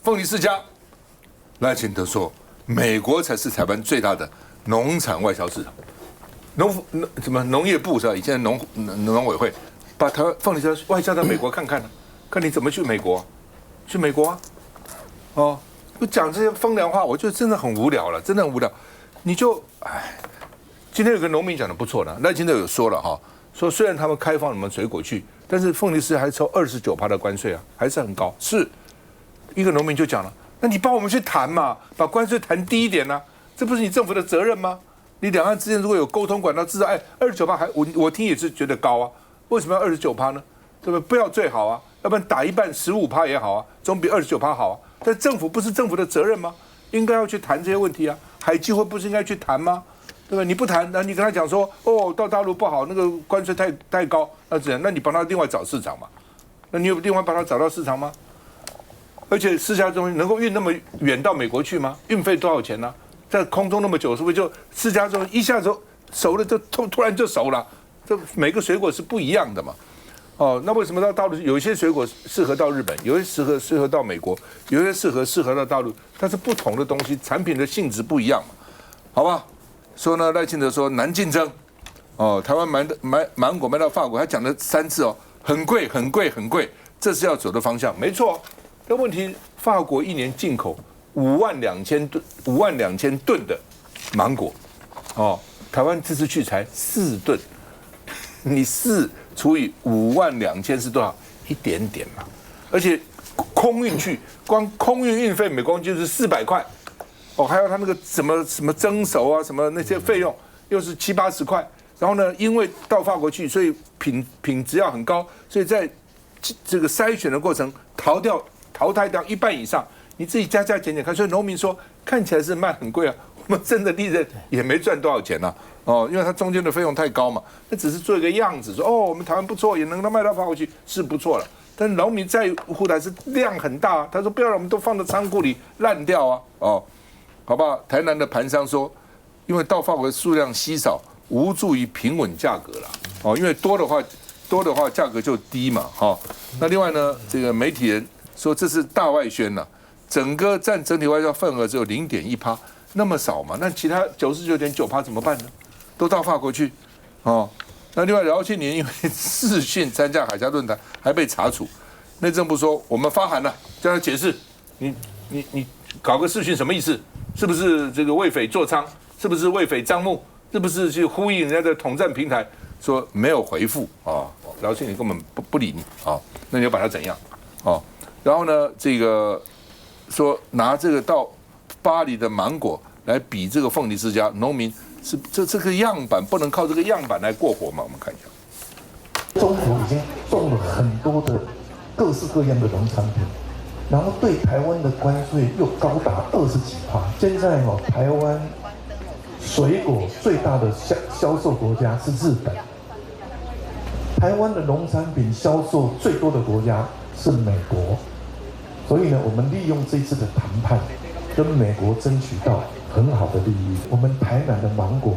凤梨世家，赖清德说，美国才是台湾最大的农产外销市场。农业部是吧？以前的农委会把台湾凤梨世家外销到美国看看呢，看你怎么去美国，去美国啊，哦，不讲这些风凉话，我觉得真的很无聊了，真的很无聊。你就今天有个农民讲的不错的，赖清德有说了哈，说虽然他们开放你们水果去，但是凤梨世家还抽29%的关税啊，还是很高。是一个农民就讲了，那你帮我们去谈嘛，把关税谈低一点啊，这不是你政府的责任吗？你两岸之间如果有沟通管道，至少29%还我听也是觉得高啊，为什么要29%呢？对不对？不要最好啊，要不然打一半15%也好啊，总比29%好啊。但政府不是政府的责任吗？应该要去谈这些问题啊。海基会不是应该去谈吗？对吧？你不谈，那你跟他讲说，哦，到大陆不好，那个关税太高，那怎样？那你帮他另外找市场嘛？那你有另外帮他找到市场吗？而且世家中心能够运那么远到美国去吗？运费多少钱呢？在空中那么久，是不是就世家中心一下子熟了，就突然就熟了？这每个水果是不一样的嘛。哦，那为什么到大陆有一些水果适合到日本，有一些适合到美国，有一些适合到大陆，但是不同的东西，产品的性质不一样嘛，好吧？说呢，赖清德说难竞争，哦，台湾芒果卖到法国，他讲了3次哦，很贵，这是要走的方向，没错。但问题，法国一年进口52000吨的芒果，哦，台湾这次去才4吨，你4除以52000是多少？一点点嘛。而且空运去，光空运运费每公斤就是400块，哦，还有他那个什么蒸熟啊，什么那些费用又是70-80块。然后呢，因为到法国去，所以品质要很高，所以在这个筛选的过程淘汰掉一半以上。你自己加减看，所以农民说看起来是卖很贵啊，我们真的利润也没赚多少钱啊。哦，因为它中间的费用太高嘛，那只是做一个样子，说哦，我们台湾不错，也能卖到法国去是不错了。但农民在乎的还是量很大啊，他说不要让我们都放到仓库里烂掉啊。哦，好不好？台南的盘商说，因为到法国的数量稀少，无助于平稳价格了。哦，因为多的话价格就低嘛。哈，那另外呢，这个媒体人说这是大外宣了。占整体外销份额只有0.1%，那么少嘛？那其他99.9%怎么办呢？都到法国去，哦。那另外饶庆年因为视讯参加海峡论坛，还被查处。内政部说我们发函了，叫他解释，你搞个视讯什么意思？是不是这个为匪作娼？是不是为匪张目？是不是去呼应人家的统战平台？说没有回复啊，饶庆年根本不理你啊，那你要把他怎样？哦，然后呢，这个。说拿这个到巴黎的芒果来比这个凤梨世家，农民是这个样板不能靠这个样板来过活吗？我们看一下，中国已经种了很多的各式各样的农产品，然后对台湾的关税又高达20几%。现在台湾水果最大的销售国家是日本，台湾的农产品销售最多的国家是美国。所以呢，我们利用这次的谈判，跟美国争取到很好的利益。我们台南的芒果，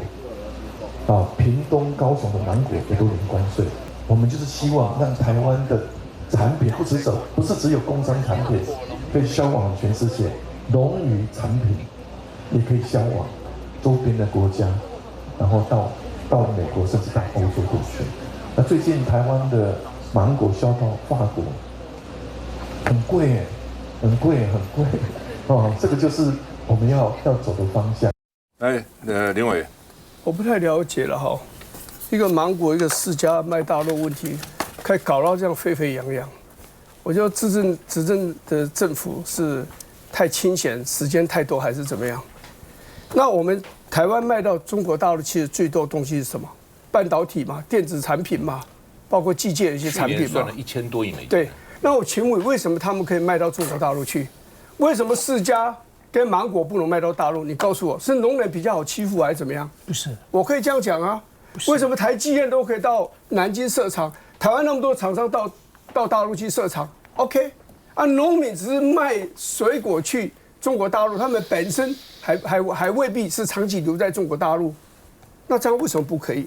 屏东、高雄的芒果也都零关税。我们就是希望让台湾的产品不是只有工商产品可以销往全世界，农渔产品也可以销往周边的国家，然后到美国甚至到欧洲地区。那最近台湾的芒果销到法国，很贵耶。很贵哦，这个就是我们要走的方向。来，林委，我不太了解了哈，一个芒果，一个世家卖大陆问题，可以搞到这样沸沸扬扬，我觉得执政的政府是太清闲，时间太多还是怎么样？那我们台湾卖到中国大陆其实最多的东西是什么？半导体嘛，电子产品嘛，包括机械的一些产品嘛。赚了1000多亿美元。对。那我请问，为什么他们可以卖到中国大陆去？为什么世家跟芒果不能卖到大陆？你告诉我，是农人比较好欺负还是怎么样？不是，我可以这样讲啊。为什么台积电都可以到南京设厂，台湾那么多厂商到大陆去设厂 ？OK， 啊，农民只是卖水果去中国大陆，他们本身还未必是长期留在中国大陆，那这样为什么不可以？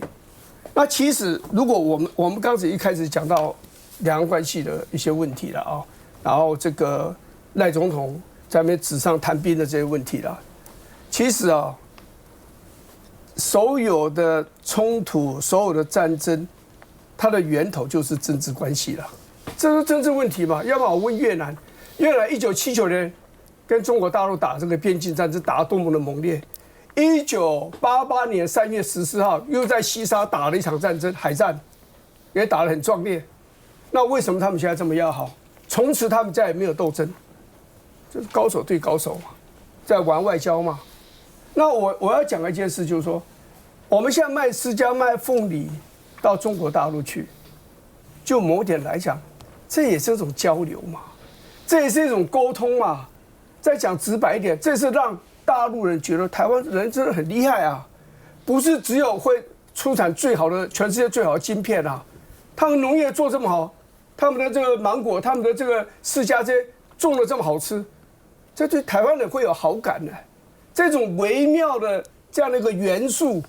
那其实如果我们刚才一开始讲到两岸关系的一些问题了啊，然后这个赖总统在那边纸上谈兵的这些问题啦。其实啊，所有的冲突、所有的战争，它的源头就是政治关系了。这是政治问题嘛？要么我问越南，越南1979年跟中国大陆打这个边境战争打得多么的猛烈。1988年3月14号又在西沙打了一场战争，海战也打得很壮烈。那为什么他们现在这么要好？从此他们再也没有斗争，就是高手对高手嘛，在玩外交嘛。那我要讲的一件事就是说，我们现在卖释迦、卖凤梨到中国大陆去，就某点来讲，这也是一种交流嘛，这也是一种沟通嘛。再讲直白一点，这是让大陆人觉得台湾人真的很厉害啊，不是只有会出产最好的全世界最好的晶片啊，他们农业做这么好，他们的这个芒果，他们的这个释迦这些种的这么好吃，这对台湾人会有好感的。这种微妙的这样的一个元素，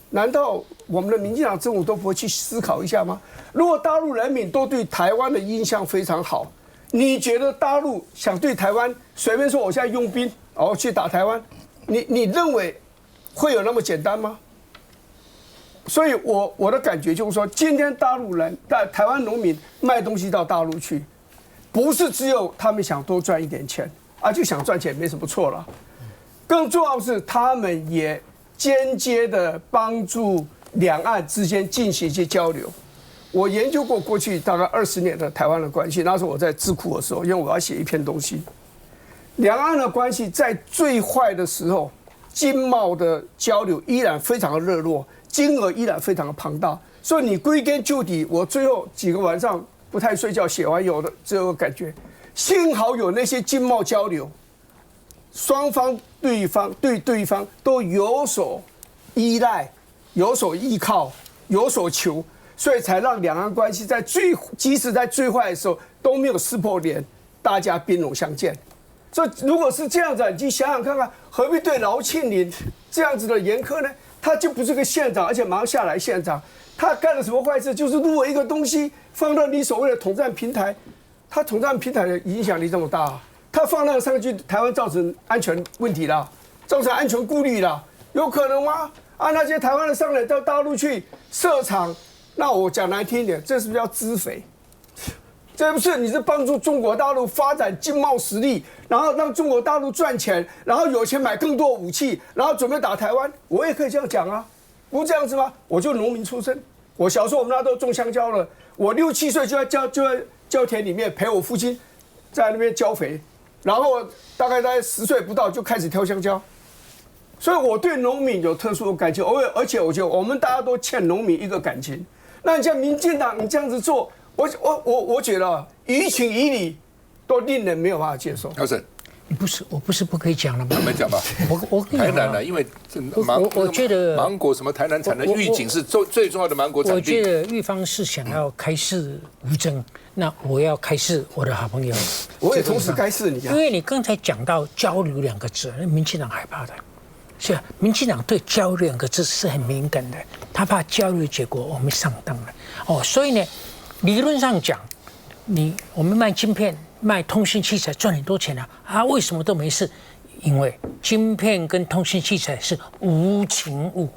难道我们的民进党政府都不会去思考一下吗？如果大陆人民都对台湾的印象非常好，你觉得大陆想对台湾随便说我现在用兵然后去打台湾，你认为会有那么简单吗？所以我的感觉就是说，今天大陆人台湾农民卖东西到大陆去，不是只有他们想多赚一点钱啊，就想赚钱没什么错了。更重要的是，他们也间接的帮助两岸之间进行一些交流。我研究过过去大概20年的台湾的关系，那时候我在智库的时候，因为我要写一篇东西，两岸的关系在最坏的时候，经贸的交流依然非常的热络，金额依然非常的庞大。所以你归根究底，我最后几个晚上不太睡觉，写完有的只有感觉，幸好有那些经贸交流。双方对方都有所依赖、有所依靠、有所求，所以才让两岸关系即使在最坏的时候都没有撕破脸，大家兵戎相见。所以如果是这样子，你去想想看看，何必对饶庆林这样子的严苛呢？他就不是个县长，而且马上下来县长，他干了什么坏事？就是录了一个东西放到你所谓的统战平台，他统战平台的影响力这么大啊。他放那个上去，台湾造成安全问题了，造成安全顾虑了，有可能吗？啊，那些台湾的商人到大陆去设厂，那我讲难听一点，这是不是叫资肥？这不是你是帮助中国大陆发展经贸实力，然后让中国大陆赚钱，然后有钱买更多武器，然后准备打台湾？我也可以这样讲啊，不是这样子吗？我就农民出身，我小时候我们那都种香蕉了，我6、7岁就在郊田里面陪我父亲在那边浇肥。然后大概10岁不到就开始挑香蕉，所以我对农民有特殊的感情，而且我觉得我们大家都欠农民一个感情。那你像民进党你这样子做，我觉得于情于理都令人没有办法接受。姚生，我不是不可以讲了吗？慢慢讲吧。我跟你讲台南呢，因为我觉得芒果什么台南产的玉井是最重要的芒果产地。我觉得玉芳是想要开示吴峥，那我要开示我的好朋友，我也同时开示你啊。因为你刚才讲到交流2个字，民进党害怕的，是啊，民进党对交流2个字是很敏感的，他怕交流结果我们上当了哦，所以呢，理论上讲，我们卖晶片、卖通信器材赚很多钱啊，为什么都没事？因为晶片跟通信器材是无情物，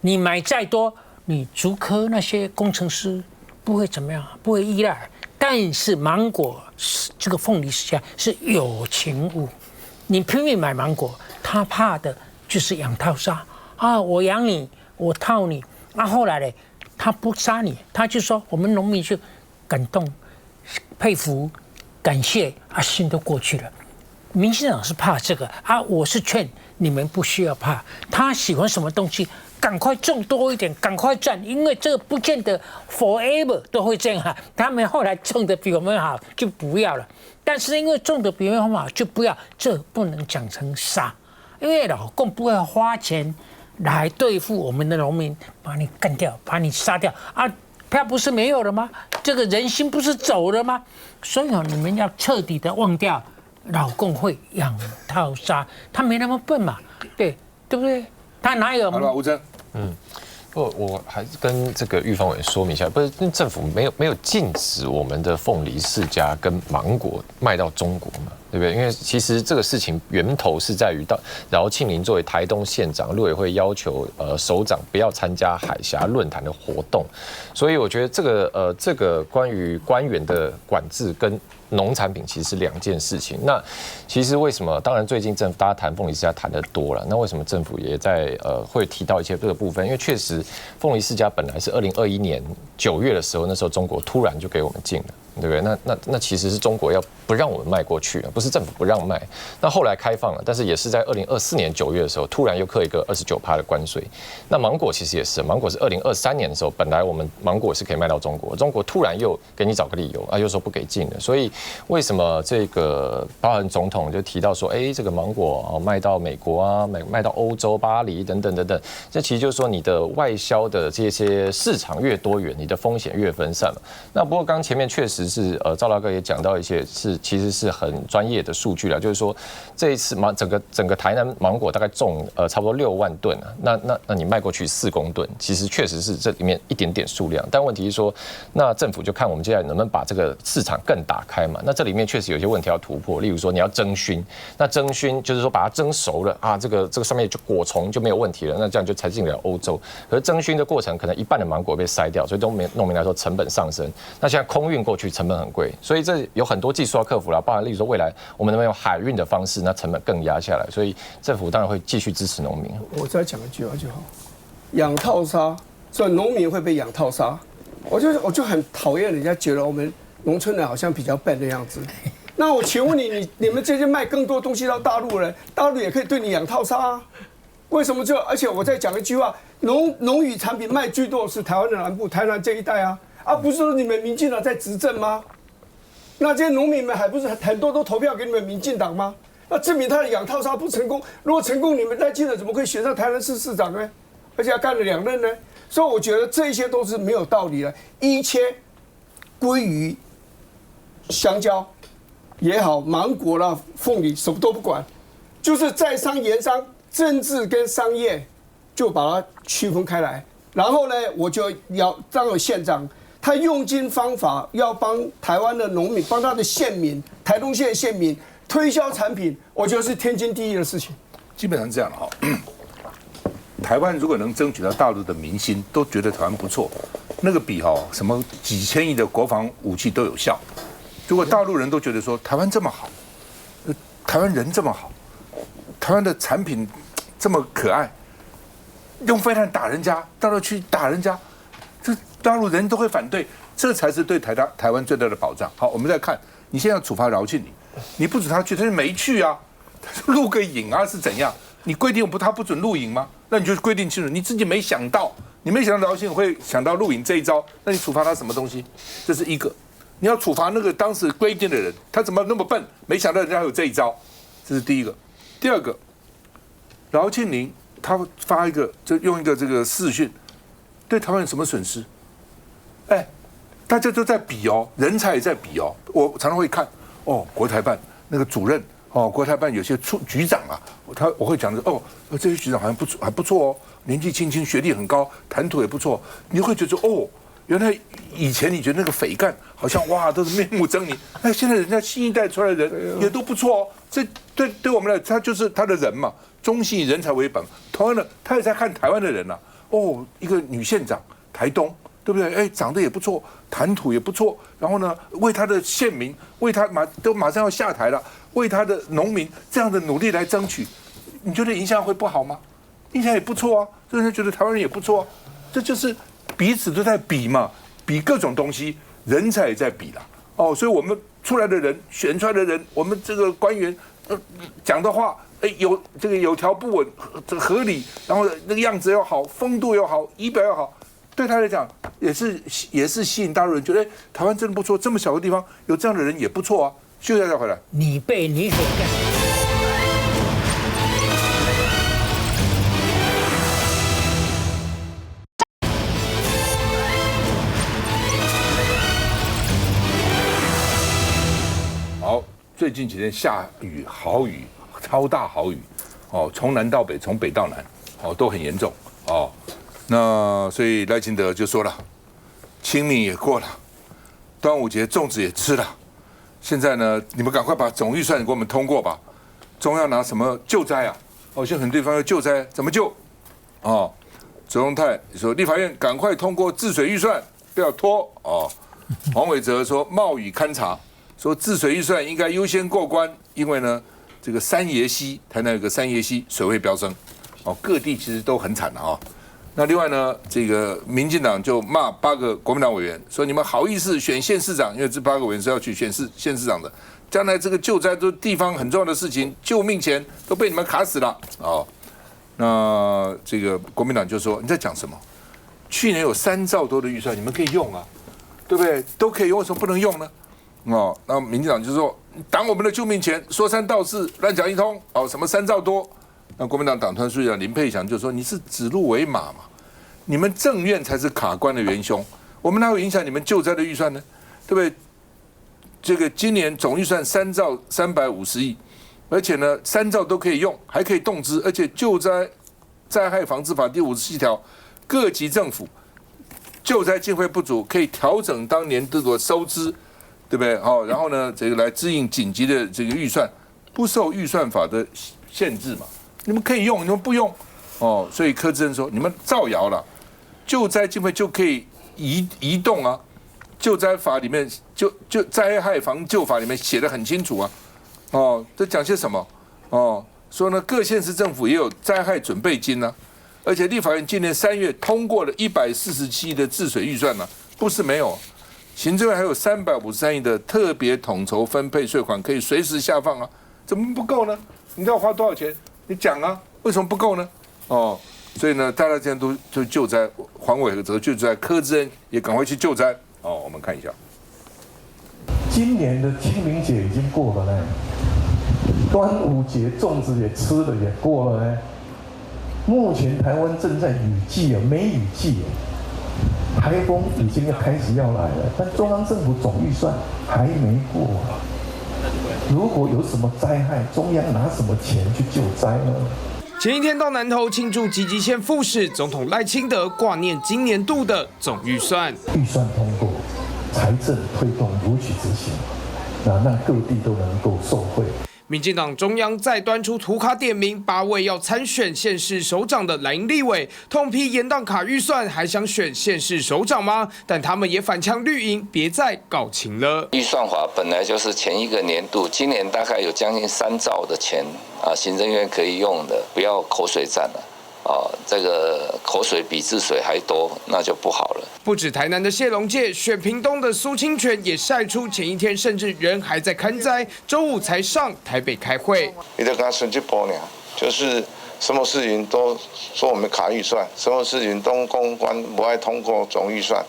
你买再多，你竹科那些工程师不会怎么样，不会依赖。但是芒果这个凤梨释迦是有情物，你拼命买芒果，他怕的就是养套杀啊，我养你，我套你，啊后来呢，他不杀你，他就说我们农民就感动、佩服、感谢啊，心都过去了。民进党是怕这个啊，我是劝你们不需要怕，他喜欢什么东西，赶快种多一点，赶快赚，因为这个不见得 forever 都会这样啊。他们后来种的比我们好，就不要了。但是因为种的比我们好，就不要，这不能讲成杀，因为老共不会花钱来对付我们的农民，把你干掉，把你杀掉啊。他不是没有了吗？这个人心不是走了吗？所以你们要彻底的忘掉老共会养套杀，他没那么笨嘛，对不对？他哪有？好了，吴峥，我还是跟这个玉芳委说明一下，不是政府没有禁止我们的凤梨、释迦跟芒果卖到中国嘛？对不对？因为其实这个事情源头是在于饶庆铃作为台东县长，陆委会要求首长不要参加海峡论坛的活动，所以我觉得这个关于官员的管制跟农产品其实是2件事情。那其实为什么？当然最近政府大家谈凤梨世家谈得多了，那为什么政府也在会提到一些这个部分？因为确实凤梨世家本来是2021年9月的时候，那时候中国突然就给我们禁了。对不对？那其实是中国要不让我们卖过去了，不是政府不让卖。那后来开放了，但是也是在2024年9月的时候，突然又课一个29%的关税。那芒果其实也是，芒果是2023年的时候，本来我们芒果是可以卖到中国，中国突然又给你找个理由啊，又说不给进了。所以为什么这个包含总统就提到说，这个芒果卖到美国啊，卖到欧洲、巴黎等等等等，这其实就是说你的外销的这些市场越多元，你的风险越分散嘛。那不过刚前面确实是赵大哥也讲到一些其实是很专业的数据了，就是说这一次整个台南芒果大概种差不多6万吨啊，那你卖过去4公吨，其实确实是这里面一点点数量，但问题是说，那政府就看我们接下来能不能把这个市场更打开嘛？那这里面确实有些问题要突破，例如说你要蒸熏，那蒸熏就是说把它蒸熟了啊，这个上面就果虫就没有问题了，那这样就才进了欧洲。可是蒸熏的过程可能一半的芒果被筛掉，所以对农民来说成本上升。那现在空运过去成本很贵，所以这有很多技术要克服了，包含例如说未来我们能不能用海运的方式，那成本更压下来，所以政府当然会继续支持农民。我再讲一句话就好，养套杀，所以农民会被养套杀。我就很讨厌人家觉得我们农村人好像比较笨的样子。那我请问你们这些卖更多东西到大陆人，大陆也可以对你养套杀啊？为什么而且我再讲一句话，农渔产品卖最多的是台湾的南部，台南这一带啊，不是说你们民进党在执政吗？那这些农民们还不是很多都投票给你们民进党吗？那证明他的养套杀不成功。如果成功，你们赖清德怎么可以选上台南市市长呢？而且还干了2任呢？所以我觉得这些都是没有道理的。一切归于香蕉也好，芒果啦、凤梨什么都不管，就是在商言商，政治跟商业就把它区分开来。然后呢，我就要当有县长，他用尽方法要帮台湾的农民，帮他的县民，台东县县民推销产品，我觉得是天经地义的事情。基本上这样哈。台湾如果能争取到大陆的民心，都觉得台湾不错，那个比什么几千亿的国防武器都有效。如果大陆人都觉得说台湾这么好，台湾人这么好，台湾的产品这么可爱，用飞弹打人家，大陆去打人家，这大陆人都会反对，这才是对台湾最大的保障。好，我们再看，你现在要处罚饶庆铃，你不准他去，他就没去啊，他录个影啊是怎样？你规定他不准录影吗？那你就规定清楚，你自己没想到，你没想到饶庆铃会想到录影这一招，那你处罚他什么东西？这是一个。你要处罚那个当时规定的人，他怎么那么笨？没想到人家有这一招，这是第一个。第二个，饶庆铃他发一个，就用一个这个视讯，对台湾有什么损失？大家都在比哦，人才也在比哦。我常常会看国台办那个主任国台办有些局长啊，我会讲这些局长好像还不错哦，年纪轻轻，学历很高，谈吐也不错，你会觉得原来以前你觉得那个匪干好像哇都是面目狰狞，现在人家新一代出来的人也都不错哦。这对我们来，他就是他的人嘛，中性以人才为本。同样的，他也在看台湾的人啊。一个女县长，台东，对不对？长得也不错，谈吐也不错。然后呢，为他的县民，为他马上要下台了，为他的农民这样的努力来争取，你觉得影响会不好吗？印象也不错啊，让人觉得台湾人也不错啊。这就是彼此都在比嘛，比各种东西，人才也在比啦。所以我们出来的人，选出来的人，我们这个官员讲的话，有条不紊，合理，然后那个样子要好，风度要好，仪表要好，对他来讲也是吸引大陆人觉得台湾真的不错，这么小的地方有这样的人也不错啊。休息一下再回来。你被你所干。最近几天下雨，豪雨，超大豪雨，从南到北，从北到南，都很严重，那所以赖清德就说了，清明也过了，端午节粽子也吃了，现在呢，你们赶快把总预算给我们通过吧。中央拿什么救灾啊？哦，现在很多地方要救灾，怎么救？哦，左荣泰说立法院赶快通过治水预算，不要拖哦。黄伟哲说冒雨勘察，说治水预算应该优先过关，因为呢，这个三爷溪，台南有个三爷溪水位飙升，哦，各地其实都很惨的啊。那另外呢，这个民进党就骂8个国民党委员，说你们好意思选县市长，因为这8个委员是要去选县市长的。将来这个救灾都地方很重要的事情，救命钱都被你们卡死了哦。那这个国民党就说你在讲什么？去年有3兆多的预算，你们可以用啊，对不对？都可以用，为什么不能用呢？哦，那民进党就说挡我们的救命钱，说三道四，乱讲一通哦，什么3兆多？那国民党党团书记长林佩祥就说你是指鹿为马嘛，你们政院才是卡关的元凶，我们哪会影响你们救灾的预算呢？对不对？这个今年总预算3兆350亿，而且呢3兆都可以用，还可以动支，而且救灾灾害防治法第57条，各级政府救灾经费不足，可以调整当年度的收支，对不对？哦，然后呢，这个来支应紧急的这个预算，不受预算法的限制嘛，你们可以用，你们不用，哦，所以柯志恩说你们造谣了，救灾经费就可以移动啊。救灾法里面就灾害防救法里面写得很清楚啊，哦，这讲些什么？哦，说呢各县市政府也有灾害准备金啊，而且立法院今年3月通过了147亿的治水预算呢，不是没有，行政院还有353亿的特别统筹分配税款可以随时下放啊，怎么不够呢？你知道花多少钱？你讲啊，为什么不够呢？哦，所以呢，大家现在都救灾，黄伟哲救灾，柯志恩也赶快去救灾。哦，我们看一下，今年的清明节已经过了呢，端午节粽子也吃了也过了呢。目前台湾正在雨季啊，梅雨季啊，台风已经要开始要来了，但中央政府总预算还没过啊。如果有什么灾害，中央拿什么钱去救灾呢？前一天到南投庆祝集集县副市总统赖清德挂念今年度的总预算。预算通过，财政推动如期执行，让各地都能够受惠。民进党中央再端出图卡点名8位要参选县市首长的蓝营立委，痛批延宕卡预算，还想选县市首长吗？但他们也反呛绿营，别再搞情了。预算法本来就是前一个年度，今年大概有将近3兆的钱啊，行政院可以用的，不要口水战了。这个口水比治水还多，那就不好了。不止台南的谢龙介，选屏东的苏清泉也晒出前一天甚至人还在看灾，周五才上台北开会。你就跟他顺去播呢，就是什么事情都说我们卡预算，什么事情都公关不爱通过总预算。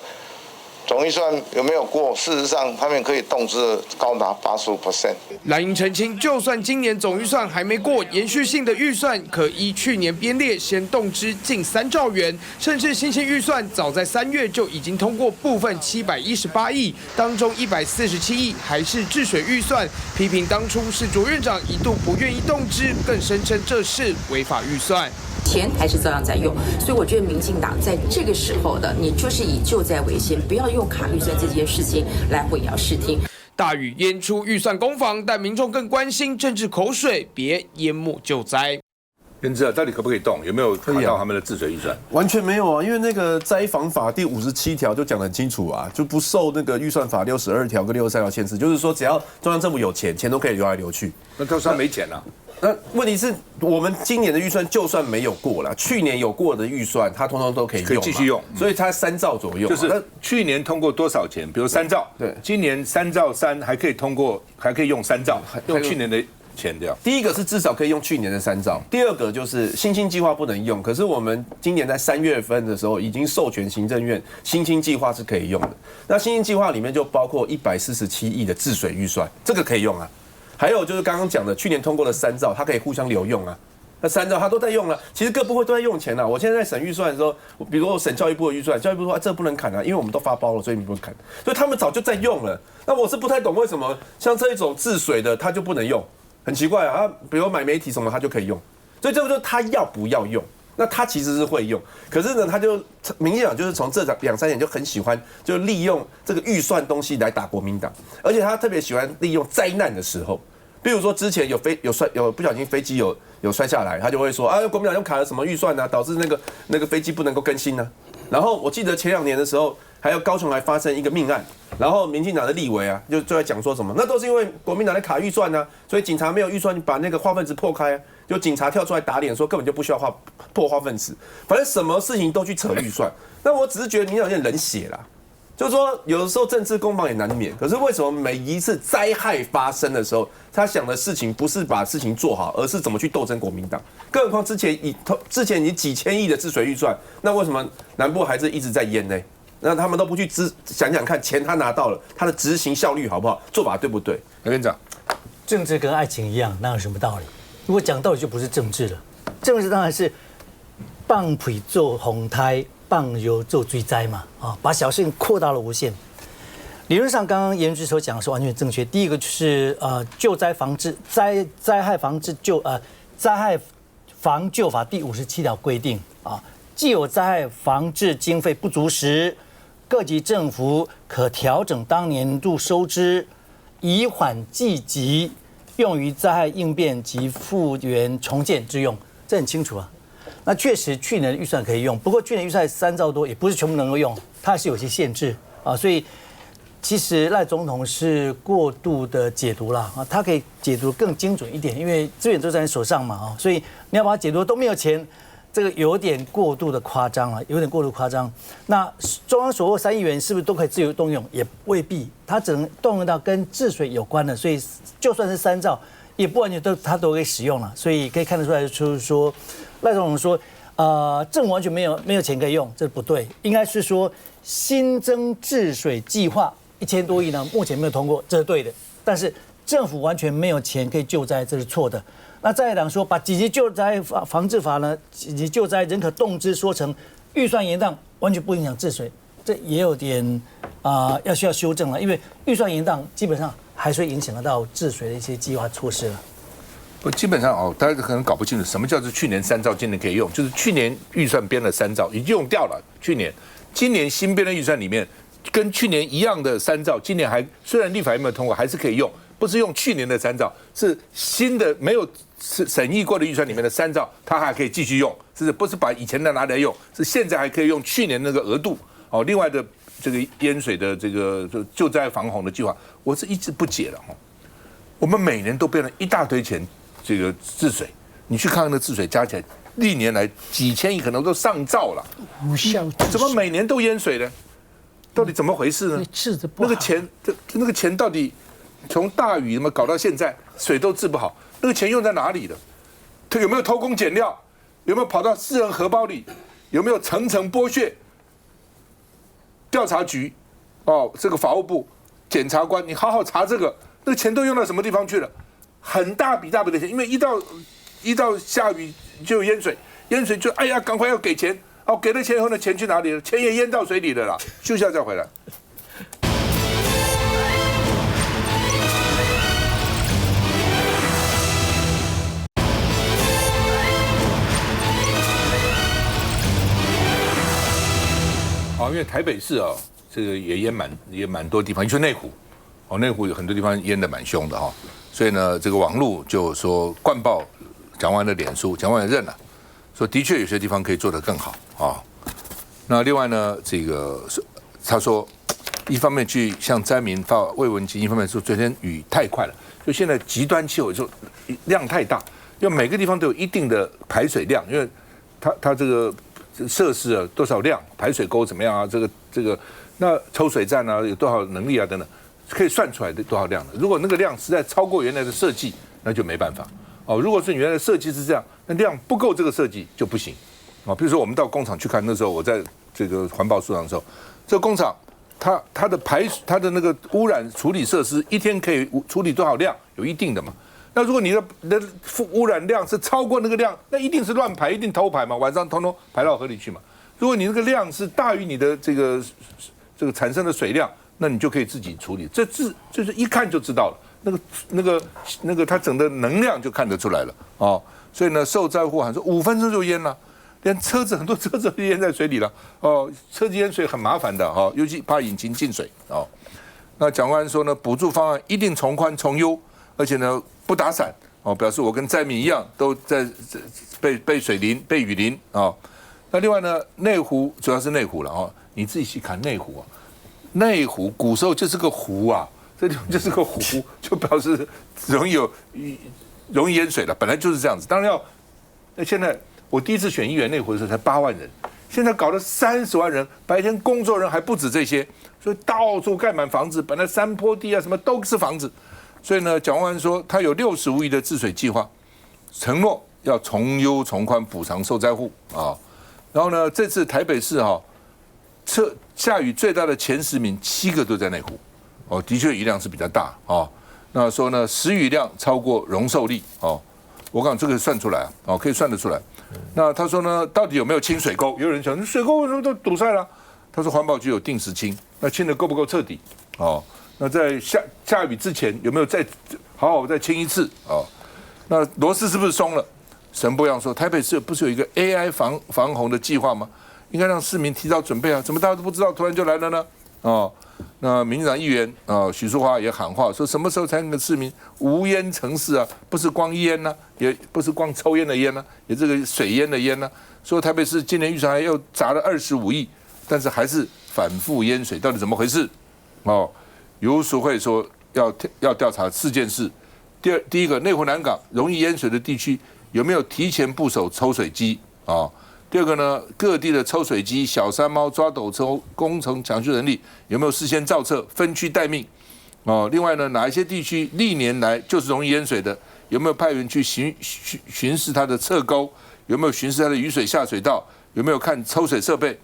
总预算有没有过？事实上，他们可以动支高达85%。蓝营澄清，就算今年总预算还没过，延续性的预算可依去年编列，先动支近3兆元，甚至新兴预算早在3月就已经通过部分718亿，当中147亿还是治水预算。批评当初是卓院长一度不愿意动支，更声称这是违法预算。钱还是照样在用，所以我觉得民进党在这个时候的，你就是以救灾为先，不要用卡预算这件事情来混淆视听。大雨淹出预算攻防，但民众更关心政治口水，别淹没救灾。认知啊，到底可不可以动？有没有看到他们的治水预算？完全没有啊，因为那个灾防法第57条就讲得很清楚啊，就不受那个预算法62条跟63条限制，就是说只要中央政府有钱，钱都可以流来流去。那到时候没钱了。那问题是我们今年的预算就算没有过了，去年有过的预算，它通通都可以用，可以继续用，所以它3兆左右。就是去年通过多少钱？比如3兆，对，今年3兆3还可以通过，还可以用3兆，用去年的钱这样。第一个是至少可以用去年的3兆，第二个就是新兴计划不能用，可是我们今年在3月份的时候已经授权行政院新兴计划是可以用的。那新兴计划里面就包括147亿的治水预算，这个可以用啊。还有就是刚刚讲的，去年通过的3兆，它可以互相留用啊。那3兆它都在用了，其实各部会都在用钱啊。我现在在审预算的时候，比如说我审教育部的预算，教育部说这不能砍啊，因为我们都发包了，所以你不能砍。所以他们早就在用了。那我是不太懂为什么像这一种治水的，它就不能用，很奇怪啊。比如买媒体什么，它就可以用。所以这个就是他要不要用。那他其实是会用，可是呢，他就民进党就是从这2-3年就很喜欢就利用这个预算东西来打国民党，而且他特别喜欢利用灾难的时候，比如说之前有不小心飞机有摔下来，他就会说啊，国民党又卡了什么预算啊，导致那个飞机不能够更新呢、啊。然后我记得前2年的时候，还有高雄还发生一个命案，然后民进党的立委啊就在讲说什么，那都是因为国民党在卡预算啊，所以警察没有预算把那个化粪池破开啊。就警察跳出来打脸，说根本就不需要破化粪池，反正什么事情都去扯预算。那我只是觉得民进党有点冷血啦，就是说有的时候政治攻防也难免。可是为什么每一次灾害发生的时候，他想的事情不是把事情做好，而是怎么去斗争国民党？更何况之前你几千亿的治水预算，那为什么南部还是一直在淹呢？那他们都不去想想看，钱他拿到了，他的执行效率好不好，做法对不对？我跟你讲，政治跟爱情一样，哪有什么道理？如果讲道理就不是政治了，政治当然是放屁做红胎，放油做追灾嘛，啊，把小事情扩大了无限。理论上，刚刚严局所讲的是完全正确。第一个就是救灾防治灾害防治灾害防救法第57条规定啊，既有灾害防治经费不足时，各级政府可调整当年度收支，以缓济急。用于灾害应变及复原重建之用，这很清楚啊。那确实去年的预算可以用，不过去年预算3兆多，也不是全部能够用，它还是有些限制啊。所以其实赖总统是过度的解读啦啊，他可以解读更精准一点，因为资源都在你手上嘛啊，所以你要把它解读都没有钱，这个有点过度的夸张了，有点过度夸张。那中央所获3亿元是不是都可以自由动用？也未必，它只能动用到跟治水有关的，所以就算是3兆，也不完全都可以使用了。所以可以看得出来，就是说赖总统说，政府完全没有钱可以用，这不对，应该是说新增治水计划1000多亿呢，目前没有通过，这是对的。但是政府完全没有钱可以救灾，这是错的。那再来讲说，把紧急救灾防治法呢，紧急救灾仍可动之说成预算延宕，完全不影响治水，这也有点需要修正了，因为预算延宕基本上还是会影响得到治水的一些计划措施了。不，基本上大家可能搞不清楚什么叫做去年3兆，今年可以用，就是去年预算编了3兆，已经用掉了。今年新编的预算里面，跟去年一样的3兆，今年还虽然立法院没有通过，还是可以用。不是用去年的3兆，是新的没有审议过的预算里面的3兆，它还可以继续用，不是把以前的拿来用，是现在还可以用去年那个额度哦。另外的这个淹水的这个救灾防洪的计划，我是一直不解的哈。我们每年都编了一大堆钱，这个治水，你去看看那治水加起来，历年来几千亿，可能都上兆了，无效，怎么每年都淹水呢？到底怎么回事呢？治得不好，那个钱到底？从大雨怎么搞到现在，水都治不好，那个钱用在哪里了？他有没有偷工减料？有没有跑到私人荷包里？有没有层层剥削？调查局，这个法务部检察官，你好好查这个，那个钱都用到什么地方去了？很大笔的钱，因为一到下雨就有淹水就哎呀，赶快要给钱，给了钱以后呢，钱去哪里了？钱也淹到水里了啦，休息一下再回来。因为台北市这个也淹蛮多地方，你说内湖，内湖有很多地方淹得蛮凶的哈，所以呢，这个网络就说灌爆蒋万安的脸书，蒋万安认了，说的确有些地方可以做得更好啊。那另外呢，这个他说，一方面去向灾民发慰问金，一方面说昨天雨太快了，就现在极端气候就量太大，因为每个地方都有一定的排水量，因为它这个。设施多少量，排水沟怎么样啊？这个，那抽水站啊有多少能力啊等等，可以算出来的多少量的。如果那个量实在超过原来的设计，那就没办法如果是原来的设计是这样，那量不够这个设计就不行比如说我们到工厂去看，那时候我在这个环保署长的时候，这个工厂它的那个污染处理设施一天可以处理多少量，有一定的嘛。那如果你的污染量是超过那个量，那一定是乱排，一定偷排嘛，晚上通通排到河里去嘛。如果你那个量是大于你的这个产生的水量，那你就可以自己处理。就是一看就知道了，那个它整个能量就看得出来了所以呢，受灾户喊说5分钟就淹了，连车子很多车子都淹在水里了哦，车子淹水很麻烦的哦，尤其怕引擎进水哦。那蒋万安说呢，补助方案一定从宽从优，而且呢不打伞哦，表示我跟灾民一样都在被水淋被雨淋哦。那另外呢，内湖主要是内湖了哦，你自己去看内湖啊，内湖古时候就是个湖啊，这地方就是个湖，就表示容易淹水了，本来就是这样子。当然要，那现在我第一次选议员内湖的时候才8万人，现在搞了30万人，白天工作人还不止这些，所以到处盖满房子，本来山坡地啊什么都是房子。所以呢，蒋万安说他有65亿的治水计划，承诺要从优从宽补偿受灾户啊。然后呢，这次台北市下雨最大的前10名7个都在内湖，哦，的确雨量是比较大哦。那说呢，时雨量超过容受力哦。我讲这个算出来啊，哦，可以算得出来。那他说呢，到底有没有清水沟？有人讲水沟为什么都堵塞了？他说环保局有定时清，那清的够不够彻底？哦，那在下雨之前有没有再好好再清一次？哦，那螺丝是不是松了？沈伯洋说，台北市不是有一个 AI 防洪的计划吗？应该让市民提早准备啊，怎么大家都不知道，突然就来了呢？哦，那民进党议员许淑华也喊话说，什么时候才能给市民无烟城市啊？不是光烟呢，也不是光抽烟的烟呢，也这个水烟的烟呢。说台北市今年预算还又砸了25亿，但是还是反复淹水，到底怎么回事？哦，游淑慧说要调查4件事。第一个，内湖南港容易淹水的地区有没有提前部署抽水机啊？第二个呢，各地的抽水机、小山猫、抓斗抽工程抢修人力有没有事先造册、分区待命？哦，另外呢，哪一些地区历年来就是容易淹水的，有没有派员去巡视它的侧沟？有没有巡视它的雨水下水道？有没有看抽水设备？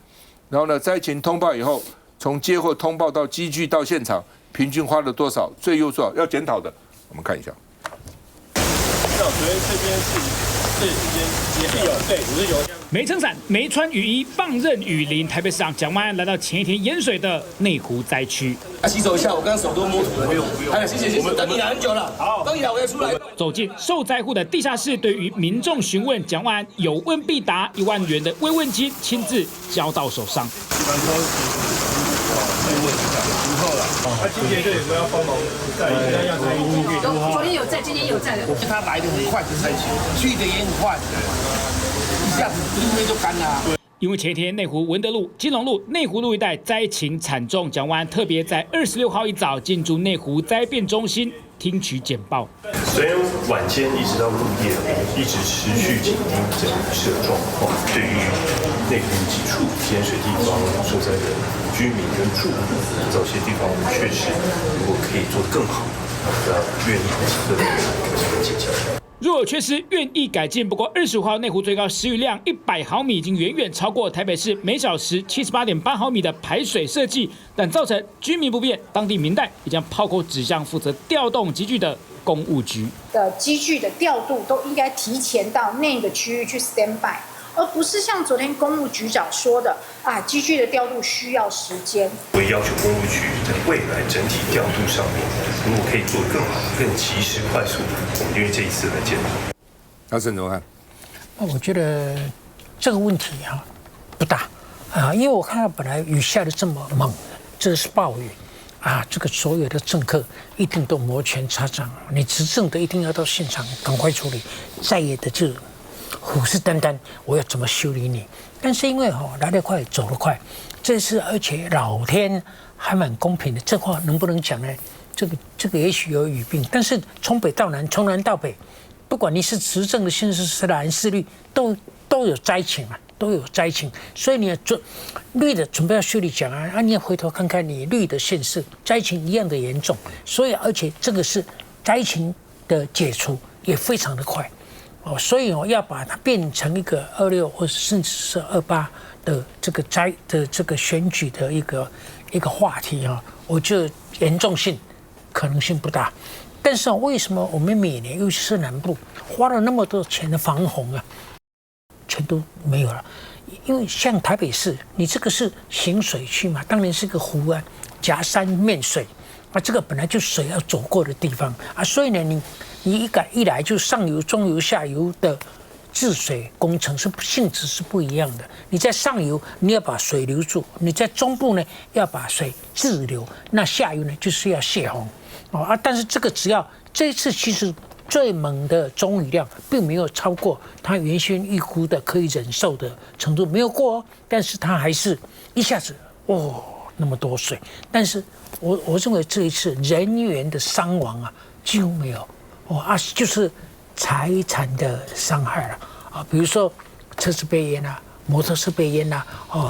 然后呢，灾情通报以后，从接获通报到机具到现场，平均花了多少？最优多少？要检讨的，我们看一下。昨天这边是也是有，对，也是有。没撑伞、没穿雨衣，放任雨淋。台北市长蒋万安来到前一天淹水的内湖灾区。洗手一下，我刚刚手都摸土了。哎，谢谢，我们等你来很久了。好，等你来我要出来。走进受灾户的地下室，对于民众询问，蒋万安有问必答，1万元的慰问金亲自交到手上。他今天就有没有要帮忙在要参与进去？昨天有在，今天有在的。他来的很快，去的也很快，一下子因为就干了。因为前一天内湖文德路、基隆路、内湖路一带灾情惨重，蒋万安特别在26号一早进驻内湖灾变中心听取简报。昨天晚间一直到入夜，一直持续紧盯整个市的状况。对于内湖几处淹水地方受灾的居民跟住户，这些地方我们确实如果可以做得更好，愿意的解决。若有缺失，愿意改进。不过25号内湖最高时雨量100毫米，已经远远超过台北市每小时78.8毫米的排水设计，但造成居民不便。当地民代也将炮口指向负责调动机具的公务局的机具的调度，都应该提前到那个区域去 stand by， 而不是像昨天公务局长说的机具的调度需要时间。我也要求公务局在未来整体调度上面，如果可以做得更好、更及时、快速，我们因为这一次来检讨。阿胜怎么看？我觉得这个问题不大因为我看到本来雨下的这么猛，这是暴雨这个所有的政客一定都摩拳擦掌，你执政的一定要到现场赶快处理，在野的就虎视眈眈，我要怎么修理你？但是因为来得快走得快，这次而且老天还蛮公平的，这话能不能讲呢？这个也许有语病，但是从北到南，从南到北，不管你是执政的县市是蓝是绿，都有灾情都有灾情，所以你绿的准备要修理讲你也回头看看你绿的县市灾情一样的严重，所以而且这个是灾情的解除也非常的快所以要把它变成一个26或者甚至是28的这个灾的这个选举的一个话题我觉得严重性可能性不大。但是为什么我们每年尤其是南部花了那么多钱的防洪全都没有了？因为像台北市，你这个是行水区嘛，当然是个湖夹山面水这个本来就水要走过的地方所以呢，你一来就上游、中游、下游的治水工程是性质是不一样的。你在上游你要把水留住，你在中部呢要把水滞留，那下游呢就是要泄洪但是这个只要这一次其实最猛的总雨量并没有超过它原先预估的可以忍受的程度，没有过但是它还是一下子那么多水。但是我认为这一次人员的伤亡几乎没有就是财产的伤害了比如说车子被淹摩托车被淹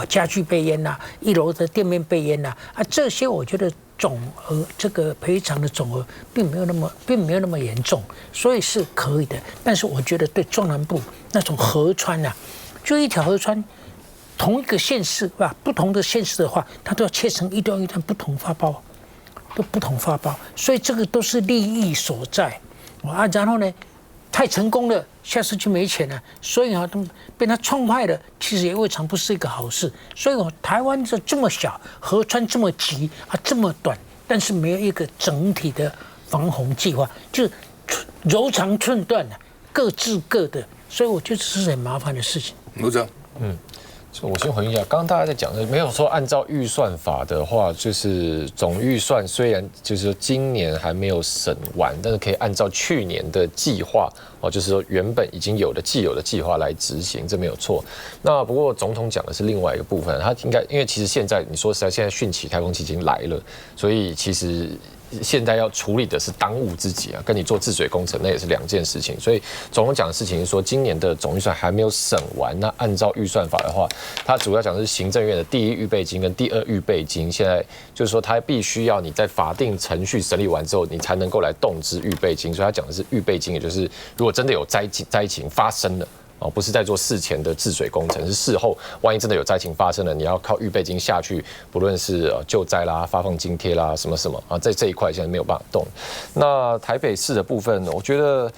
家具被淹1楼的店面被淹这些我觉得总额这个赔偿的总额并没有那么严重，所以是可以的。但是我觉得对中南部那种河川就一条河川，同一个县市不同的县市的话，它都要切成一段一段不同发包，所以这个都是利益所在然后呢，太成功了，下次就没钱了，所以被他创坏了，其实也未尝不是一个好事。所以台湾这么小，河川这么急这么短，但是没有一个整体的防洪计划，就是柔肠寸断各治各的，所以我觉得这是很麻烦的事情。卢长，我先回应一下，刚刚大家在讲的，没有说按照预算法的话，就是总预算虽然就是说今年还没有审完，但是可以按照去年的计划就是说原本已经有的既有的计划来执行，这没有错。那不过总统讲的是另外一个部分，他应该因为其实现在你说实在，现在汛期台风期已经来了，所以其实现在要处理的是当务之急跟你做治水工程那也是两件事情。所以总统讲的事情是说，今年的总预算还没有审完，那按照预算法的话，他主要讲的是行政院的第一预备金跟第二预备金，现在就是说他必须要你在法定程序审理完之后，你才能够来动支预备金。所以他讲的是预备金，也就是如果真的有灾情发生了。不是在做事前的治水工程，是事后万一真的有灾情发生了，你要靠预备金下去，不论是救灾啦、发放津贴啦、什么在这一块现在没有办法动。那台北市的部分，我觉得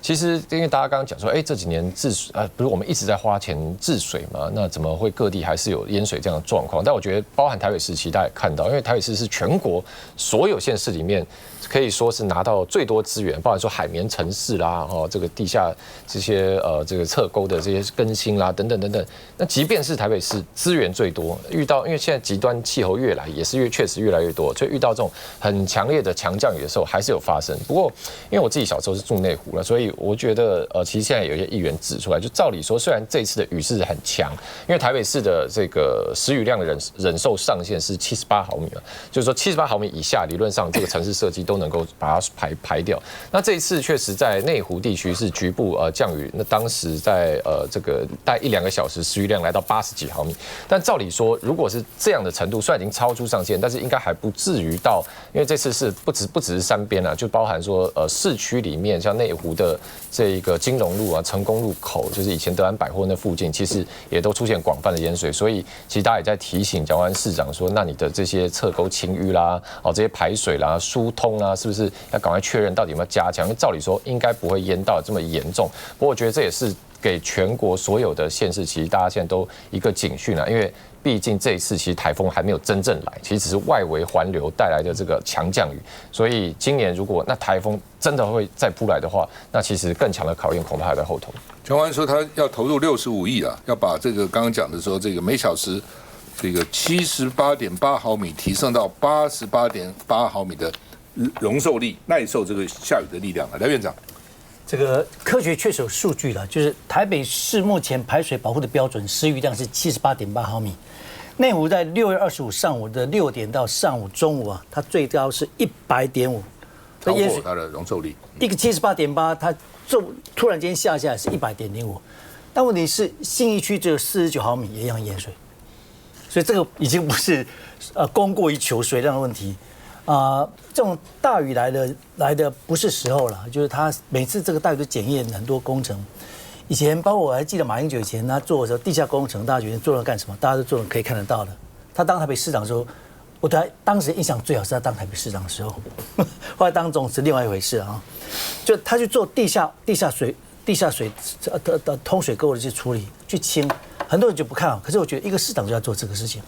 其实因为大家刚刚讲说，这几年不是我们一直在花钱治水嘛，那怎么会各地还是有淹水这样的状况？但我觉得包含台北市，其实大家也看到，因为台北市是全国所有县市里面可以说是拿到最多资源，包含说海绵城市啦，这个地下这些这个侧沟的这些更新啦，等等等等。那即便是台北市资源最多，因为现在极端气候确实越来越多，所以遇到这种很强烈的强降雨的时候，还是有发生。不过因为我自己小时候是住内湖了，所以我觉得其实现在有一些议员指出来，就照理说，虽然这一次的雨势很强，因为台北市的这个时雨量的忍受上限是78毫米嘛，就是说78毫米以下，理论上这个城市设计都能够把它排掉。那这一次确实在内湖地区是局部降雨，那当时在这个大概1-2个小时时雨量来到80几毫米，但照理说，如果是这样的程度，虽然已经超出上限，但是应该还不至于到，因为这次是不只是山边就包含说市区里面，像内湖的这一个金龙路成功路口，就是以前德安百货那附近，其实也都出现广泛的淹水，所以其实大家也在提醒蒋万安市长说，那你的这些侧沟清淤啦，这些排水啦、疏通啦，是不是要赶快确认到底有没有加强？因为照理说应该不会淹到这么严重，不过我觉得这也是给全国所有的县市，其实大家现在都一个警讯因为毕竟这一次其实台风还没有真正来，其实只是外围环流带来的这个强降雨，所以今年如果那台风真的会再扑来的话，那其实更强的考验恐怕还在后头。蒋万安说他要投入65亿要把这个刚刚讲的说这个每小时这个78.8毫米提升到88.8毫米的容受力，耐受这个下雨的力量来，院长。这个科学确实有数据了，就是台北市目前排水保护的标准时雨量是78.8毫米，内湖在6月25上午的6点到上午中午它最高是100.5，超过它的容受力。一个78.8，它突然间下来是100.05，但问题是信义区只有49毫米也一样淹水，所以这个已经不是供过于求水量的问题。这种大雨来的不是时候了，就是他每次这个大雨都检验很多工程。以前包括我还记得马英九以前他做的时候，地下工程大家觉得做了干什么？大家都做了可以看得到的。他当台北市长的时候，我对当时印象最好是他当台北市长的时候，后来当总是另外一回事就他去做地下水的通水沟的去处理去清，很多人就不看好，可是我觉得一个市长就要做这个事情。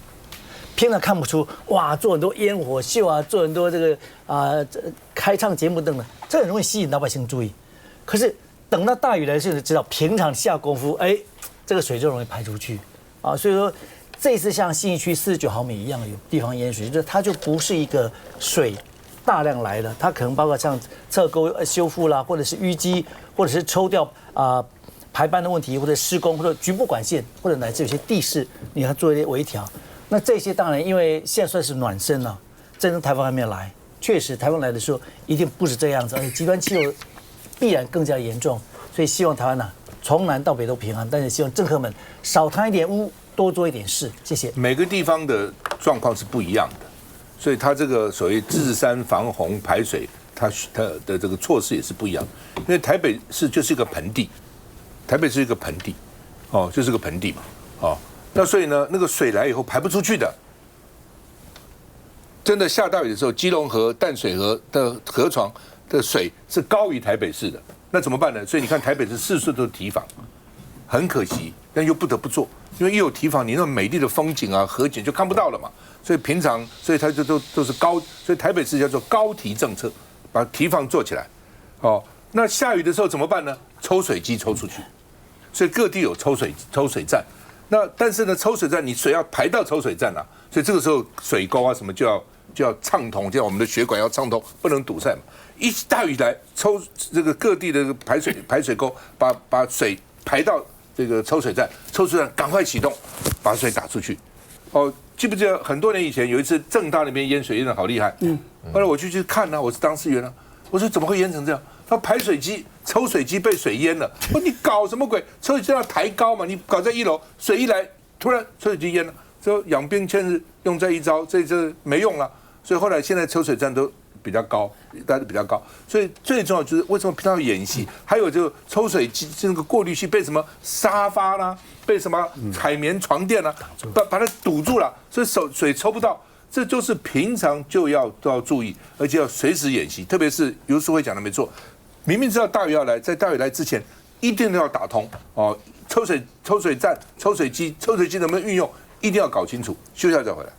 偏了看不出哇，做很多烟火秀做很多这个开唱节目等等，这很容易吸引老百姓注意。可是等到大雨来的时候，就知道平常下功夫，哎，这个水就容易排出去啊。所以说，这次像信义区49毫米一样有地方淹水，就是它就不是一个水大量来的，它可能包括像侧沟修复啦，或者是淤积，或者是抽掉排班的问题，或者施工，或者局部管线，或者乃至有些地势，你要做一些微调。那这些当然，因为现在算是暖身了，真正台风还没有来。确实，台风来的时候一定不是这样子，而且极端气候必然更加严重。所以希望台湾从南到北都平安，但是希望政客们少贪一点污，多做一点事。谢谢。每个地方的状况是不一样的，所以它这个所谓治山防洪排水，它的这个措施也是不一样。因为台北市就是一个盆地。台北是一个盆地，就是个盆地嘛，那所以呢，那个水来以后排不出去的，真的下大雨的时候，基隆河、淡水河的河床的水是高于台北市的，那怎么办呢？所以你看台北市4处都是堤防，很可惜，但又不得不做，因为一有堤防，你那种美丽的风景啊、河景就看不到了嘛，所以所以它就都是高，所以台北市叫做高堤政策，把堤防做起来，那下雨的时候怎么办呢？抽水机抽出去，所以各地有抽水站。那但是呢，抽水站你水要排到抽水站啊，所以这个时候水沟啊什么就要畅通，就像我们的血管要畅通，不能堵塞嘛。一大雨来，这个各地的排水沟把水排到这个抽水站，抽水站赶快启动，把水打出去。记不记得很多年以前有一次政大那边淹水淹得好厉害，后来我去看啊，我是当事员啊，我说怎么会淹成这样？他排水机、抽水机被水淹了。我说你搞什么鬼？抽水机要抬高嘛，你搞在1楼，水一来，突然抽水机淹了。就养兵千日，用在一朝，这没用了。所以后来现在抽水站都比较高，大家比较高。所以最重要就是为什么平常要演习？还有就抽水机那个过滤器被什么沙发啦，被什么海绵床垫啦，把它堵住了，所以水抽不到。这就是平常都要注意，而且要随时演习。特别是游淑慧讲的没错。明明知道大雨要来，在大雨来之前，一定要打通抽水站、抽水机能不能运用，一定要搞清楚。休息一下再回来。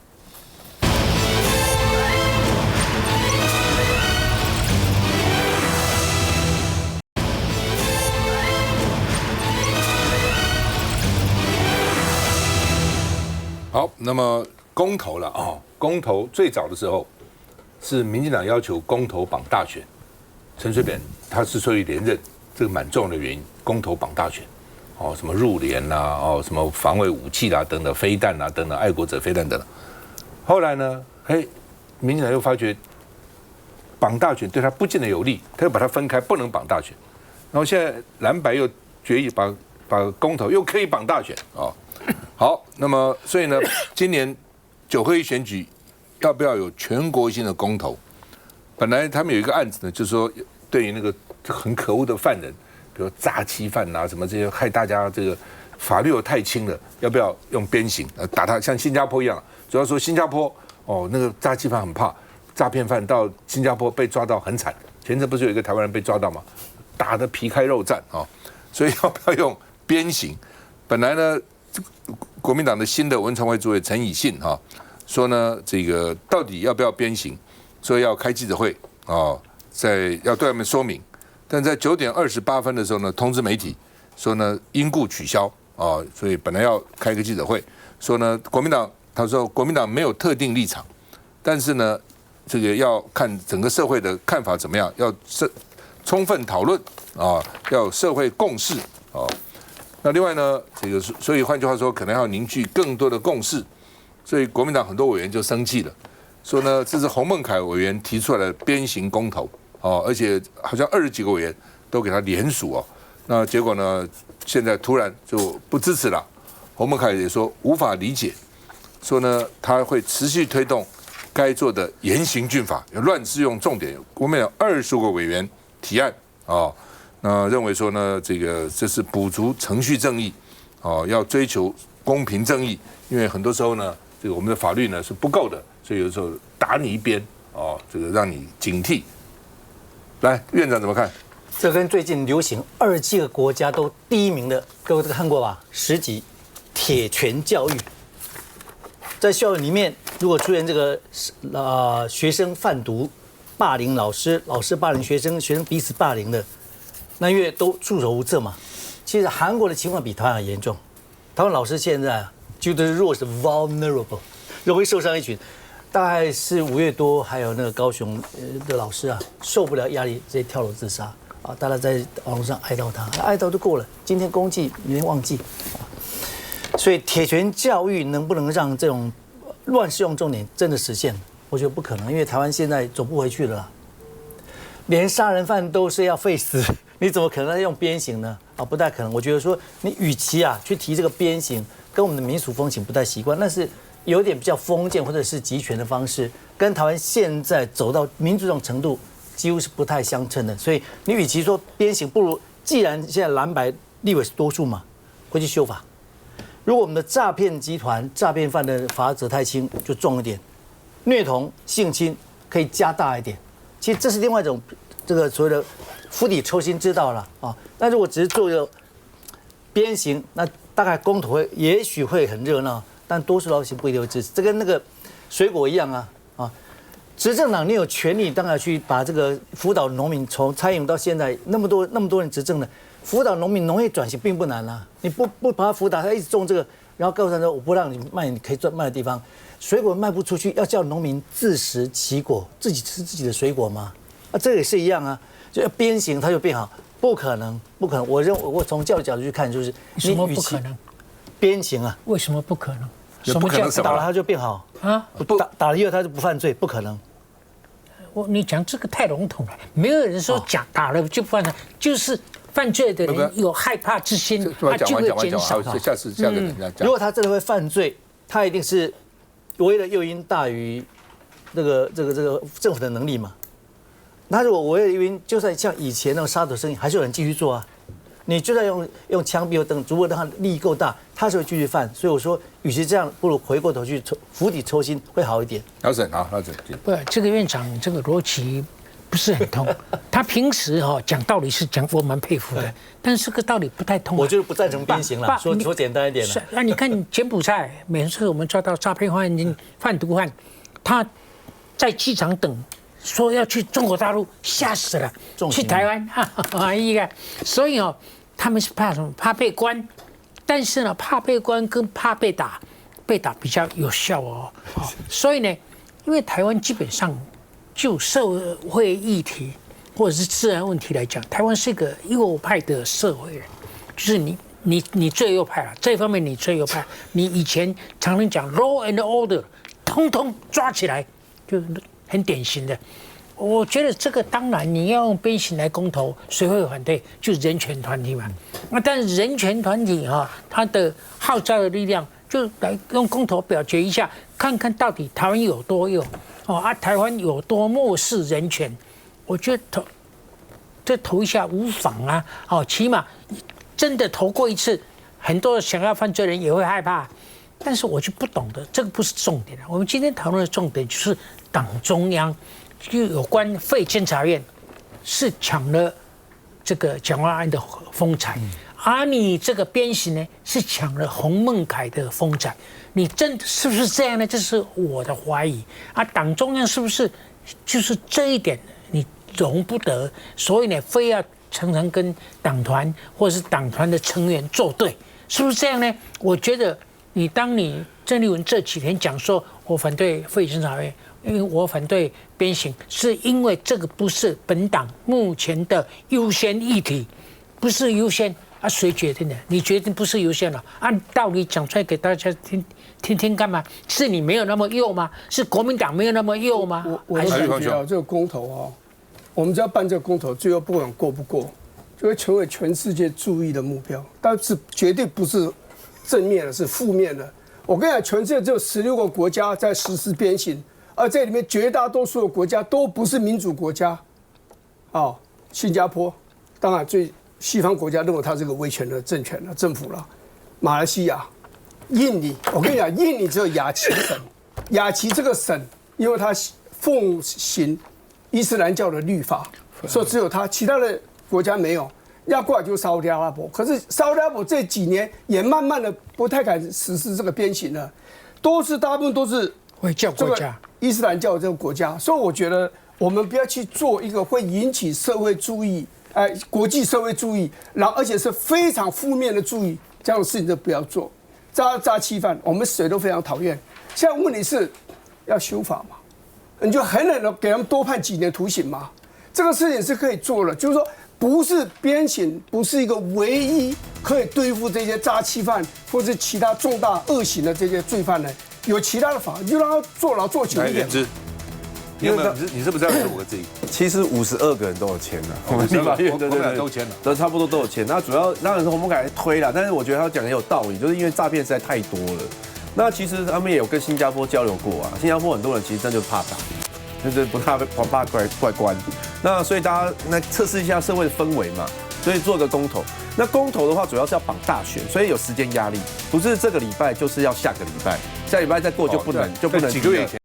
好，那么公投了公投最早的时候是民进党要求公投绑大选。陈水扁他之所以连任，这个蛮重要的原因，公投绑大选，什么入联啦，什么防卫武器啦，等等，飞弹啦，等等，爱国者飞弹等等。后来呢，民进党又发觉绑大选对他不见得有利，他又把它分开，不能绑大选。然后现在蓝白又决议把公投又可以绑大选好，那么所以呢，今年9合1选举要不要有全国性的公投？本来他们有一个案子呢，就是说对于那个很可恶的犯人，比如诈欺犯啊什么这些，害大家这个法律又太轻了，要不要用鞭刑打他？像新加坡一样，主要说新加坡那个诈欺犯很怕，诈骗犯到新加坡被抓到很惨。前阵不是有一个台湾人被抓到吗？打得皮开肉绽所以要不要用鞭刑？本来呢，国民党的新的文传会主委陈以信说呢，这个到底要不要鞭刑？所以要开记者会要对他们说明，但在9点28分的时候呢，通知媒体说呢因故取消所以本来要开一个记者会，说呢他说国民党没有特定立场，但是呢这个要看整个社会的看法怎么样，要充分讨论要有社会共识那另外呢，这个所以换句话说，可能要凝聚更多的共识，所以国民党很多委员就生气了。说呢，这是洪孟楷委员提出来的鞭刑公投而且好像20几个委员都给他联署那结果呢，现在突然就不支持了。洪孟楷也说无法理解，说呢他会持续推动该做的严刑峻法，要乱适用重点。我们有25个委员提案那认为说呢，这是补足程序正义要追求公平正义，因为很多时候呢，这个我们的法律呢是不够的。所以有时候打你一鞭这个让你警惕。来，院长怎么看？这跟最近流行27个国家都第1名的，各位都看过吧？10级铁拳教育，在校园里面，如果出现这个学生贩毒、霸凌老师，老师霸凌学生，学生彼此霸凌的，那因为都束手无策嘛。其实韩国的情况比台湾很严重，台湾老师现在啊，就是弱势 vulnerable， 容易受伤一群。大概是5月多，还有那个高雄的老师啊，受不了压力，直接跳楼自杀啊！大家在网络上哀悼他，哀悼就过了，今天公祭，明天忘记。所以铁拳教育能不能让这种乱适用重点真的实现？我觉得不可能，因为台湾现在走不回去了啦，连杀人犯都是要废死，你怎么可能用鞭刑呢？啊，不太可能。我觉得说，你与其啊去提这个鞭刑，跟我们的民俗风情不太习惯，那是有点比较封建或者是集权的方式，跟台湾现在走到民主这种程度几乎是不太相称的。所以你与其说鞭刑，不如既然现在蓝白立委是多数嘛，回去修法。如果我们的诈骗集团、诈骗犯的罚则太轻，就重一点；虐童、性侵可以加大一点。其实这是另外一种这个所谓的釜底抽薪之道了啊。那如果只是做一个鞭刑，那大概公投会也许会很热闹，但多数老百姓不一定会支持。这跟那个水果一样啊。执政党你有权利当然去把这个辅导农民，从蔡英文到现在那么多人执政的。辅导农民农业转型并不难啊，你不把他辅导，他一直种这个，然后告诉他说我不让你卖你可以卖的地方，水果卖不出去，要叫农民自食其果，自己吃自己的水果吗？啊，这个也是一样啊，就要鞭刑它就变好，不可能。我从教育角度去看，就是什么不可能？鞭刑啊？为什么不可能？什么叫打了他就变好啊？打了以后他就不犯罪，不可能。你讲这个太笼统了，没有人说打了就不犯罪，就是犯罪的人有害怕之心，他就会减少。下次跟人家讲。如果他真的会犯罪，他一定是唯一的诱因大于这个政府的能力嘛。那如果唯一的诱因，就算像以前那种杀头生意，还是有人继续做啊。你就算用枪毙或等，如果让他利益够大，他是会继续犯。所以我说，与其这样，不如回过头去釜底抽薪会好一点。老沈好，老沈。不，这个院长这个逻辑不是很通。他平时讲道理是讲，我蛮佩服的，但是这个道理不太通。我就是不赞成鞭刑了，说简单一点了。那你看柬埔寨，每次我们抓到诈骗犯、贩毒犯，他在机场等。说要去中国大陆，吓死了！去台湾，一个，所以他们是怕什么？怕被关，但是呢，怕被关跟怕被打比较有效哦。所以呢，因为台湾基本上就社会议题或者是治安问题来讲，台湾是一个右派的社会，就是你最右派了，这方面你最右派。你以前常常讲 law and order， 通通抓起来，就。很典型的，我觉得这个当然你要用鞭刑来公投，谁会反对？就是人权团体嘛。那但是人权团体他的号召的力量，就来用公投表决一下，看看到底台湾有多右台湾有多漠视人权。我觉得投一下无妨啊，起码真的投过一次，很多想要犯罪的人也会害怕。但是我就不懂得，这个不是重点。我们今天讨论的重点就是党中央就有关废监察院是抢了这个蒋万安的风采，而你这个鞭刑呢是抢了洪孟凯的风采。你真的是不是这样呢？这是我的怀疑啊！党中央是不是就是这一点你容不得？所以呢，非要常常跟党团或者是党团的成员作对，是不是这样呢？我觉得。当你郑丽文这几天讲说，我反对废监察院，因为我反对鞭刑，是因为这个不是本党目前的优先议题，不是优先啊？谁决定的？你决定不是优先了？按道理讲出来给大家听干嘛？是你没有那么右吗？是国民党没有那么右吗？我感觉这个公投我们只要办这个公投，最后不管过不过，就会成为全世界注意的目标，但是绝对不是。正面的是负面的。我跟你讲，全世界只有16个国家在实施鞭刑，而这里面绝大多数的国家都不是民主国家。新加坡，当然最西方国家认为它是个威权的政权了、政府了。马来西亚、印尼，我跟你讲，印尼只有雅琪省，雅琪这个省，因为它奉行伊斯兰教的律法，所以只有它，其他的国家没有。要过来就是沙特阿拉伯，可是沙特阿拉伯这几年也慢慢的不太敢实施这个鞭刑了，大部分都是回教国家、伊斯兰教这个国家，所以我觉得我们不要去做一个会引起社会注意，国际社会注意，然后而且是非常负面的注意，这样的事情就不要做。诈欺犯，我们谁都非常讨厌。现在问题是要修法嘛？你就狠狠的给他们多判几年徒刑嘛？这个事情是可以做的，就是说不是鞭刑，不是一个唯一可以对付这些诈欺犯或者其他重大恶行的这些罪犯呢？有其他的法，就让他坐牢坐久一点。你有没有？你是不是要5个字？其实52个人都有签了，我们立法院对都签了，都差不多都有签。那主要当然是我们敢推了，但是我觉得他讲的也有道理，就是因为诈骗实在太多了。那其实他们也有跟新加坡交流过啊，新加坡很多人其实真的就怕打，就是不怕怪关。那所以大家那测试一下社会的氛围嘛，所以做个公投。那公投的话，主要是要绑大选，所以有时间压力，不是这个礼拜就是要下个礼拜，下礼拜再过就不能几个月以前。